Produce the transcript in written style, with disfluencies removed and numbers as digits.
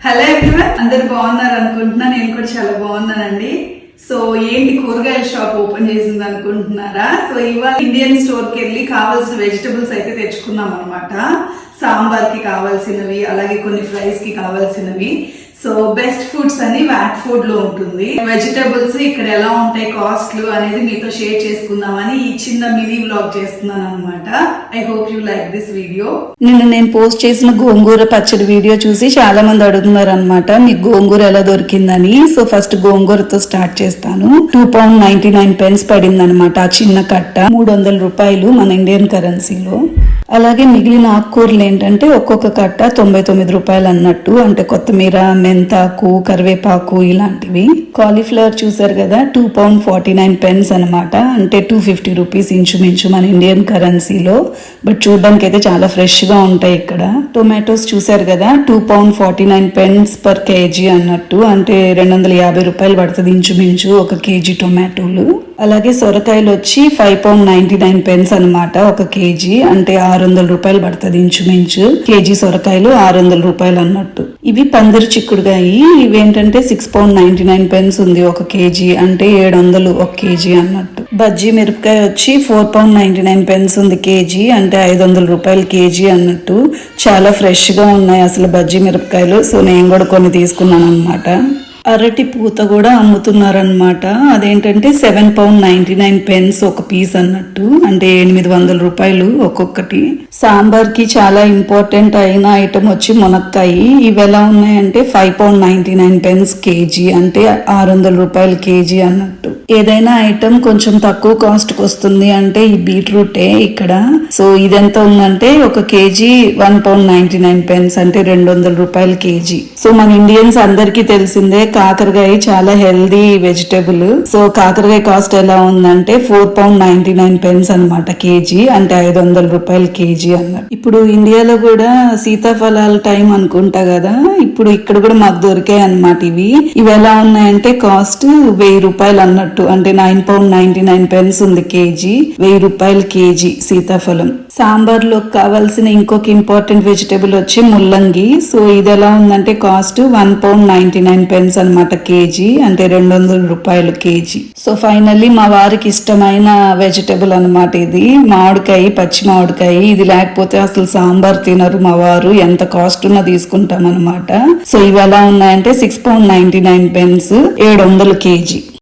Hello everyone, అందరు బాగున్నారు అనుకుంటున్నా. నేను కూడా చాలా బాగున్నానండి. సో ఏంటి కూరగాయల షాప్ ఓపెన్ చేసింది అనుకుంటున్నారా? సో ఇవాళ ఇండియన్ స్టోర్ కి వెళ్ళి కావాల్సిన వెజిటబుల్స్ అయితే తెచ్చుకున్నాం అనమాట. సాంబార్ కి కావాల్సినవి, అలాగే కొన్ని ఫ్రైస్ కి కావాల్సినవి. సో బెస్ట్ ఫుడ్స్ అని వ్యాట్ ఫుడ్ లో ఉంటుంది. వెజిటబుల్స్ ఇక్కడ ఎలా ఉంటాయి, కాస్ట్లు అనేది మీతో షేర్ చేసుకుందామని ఈ చిన్న మినీ వ్లాగ్ చేస్తున్నాను అనమాట. I hope you like this video. నేను పోస్ట్ చేసిన గోంగూర పచ్చడి వీడియో చూసి చాలా మంది అడుగుతున్నారు అనమాట, మీకు గోంగూర ఎలా దొరికిందని. సో ఫస్ట్ గోంగూరతో స్టార్ట్ చేస్తాను. £2.99 పడింది అనమాట ఆ చిన్న కట్ట. 300 రూపాయలు మన ఇండియన్ కరెన్సీలో. అలాగే మిగిలిన ఆకుకూరలు ఏంటంటే ఒక్కొక్క కట్ట 99 రూపాయలు అన్నట్టు. అంటే కొత్తిమీర, మెంతాకు, కరివేపాకు ఇలాంటివి. కాలీఫ్లవర్ చూసారు కదా, £2.49 అనమాట. అంటే 250 రూపీస్ ఇంచుమించు మన ఇండియన్ కరెన్సీలో. బట్ చూడడానికి అయితే చాలా ఫ్రెష్ గా ఉంటాయి ఇక్కడ. టొమాటోస్ చూసారు కదా, £2.49 పర్ కేజీ అన్నట్టు. అంటే 250 రూపాయలు పడుతుంది ఇంచుమించు ఒక కేజీ టొమాటోలు. అలాగే సొరకాయలు వచ్చి £5.99 అనమాట ఒక కేజీ. అంటే 600 రూపాయలు పడుతుంది ఇంచుమించు. కేజీ సొరకాయలు 600 రూపాయలు అన్నట్టు. ఇవి పందిరి చిక్కుడుకాయ. ఇవేంటంటే £6.99 ఉంది ఒక కేజీ. అంటే 700 ఒక కేజీ అన్నట్టు. బజ్జీ మిరపకాయ వచ్చి £4.99 ఉంది కేజీ. అంటే 500 రూపాయలు కేజీ అన్నట్టు. చాలా ఫ్రెష్ గా ఉన్నాయి అసలు బజ్జీ మిరపకాయలు. సో నేను కూడా కొన్ని తీసుకున్నాను అనమాట. అరటి పూత కూడా అమ్ముతున్నారనమాట. అదేంటంటే £7.99 ఒక పీస్ అన్నట్టు. అంటే 800 రూపాయలు ఒక్కొక్కటి. సాంబార్ కి చాలా ఇంపార్టెంట్ అయిన ఐటమ్ వచ్చి మునక్కాయ. ఇవి ఎలా ఉన్నాయంటే £5.99 కేజీ. అంటే 600 రూపాయలు కేజీ అన్నట్టు. ఏదైనా ఐటమ్ కొంచెం తక్కువ కాస్ట్ కి వస్తుంది అంటే ఈ బీట్రూటే ఇక్కడ. సో ఇదెంత ఉందంటే ఒక కేజీ £1.99 అంటే 200 రూపాయలు కేజీ. సో మన ఇండియన్స్ అందరికీ తెలిసిందే కాకరకాయ చాలా హెల్దీ వెజిటబుల్. సో కాకరకాయ కాస్ట్ ఎలా ఉందంటే £4.99 అనమాట కేజీ. అంటే 500 రూపాయలు కేజీ అన్నట్టు. ఇప్పుడు ఇండియాలో కూడా సీతాఫలాల టైం అనుకుంటా కదా, ఇప్పుడు ఇక్కడ కూడా మాకు దొరికాయి అనమాట ఇవి. ఇవి ఎలా ఉన్నాయంటే కాస్ట్ 1000 రూపాయలు అన్నట్టు. అంటే £9.99 ఉంది కేజీ. 1000 రూపాయలు కేజీ సీతాఫలం. సాంబార్ లో కావాల్సిన ఇంకొక ఇంపార్టెంట్ వెజిటబుల్ వచ్చి ముల్లంగి. సో ఇది ఎలా ఉందంటే కాస్ట్ £1.99 అనమాట కేజీ. అంటే 200 రూపాయలు కేజీ. సో ఫైనల్లీ మా వారికి ఇష్టమైన వెజిటబుల్ అనమాట ఇది, మామిడికాయ, పచ్చి మామిడికాయ. ఇది లేకపోతే అసలు సాంబార్ తినరు మా వారు. ఎంత కాస్ట్ ఉన్నా తీసుకుంటాం అనమాట. సో ఇవి ఎలా ఉన్నాయంటే £6.99 700 కేజీ.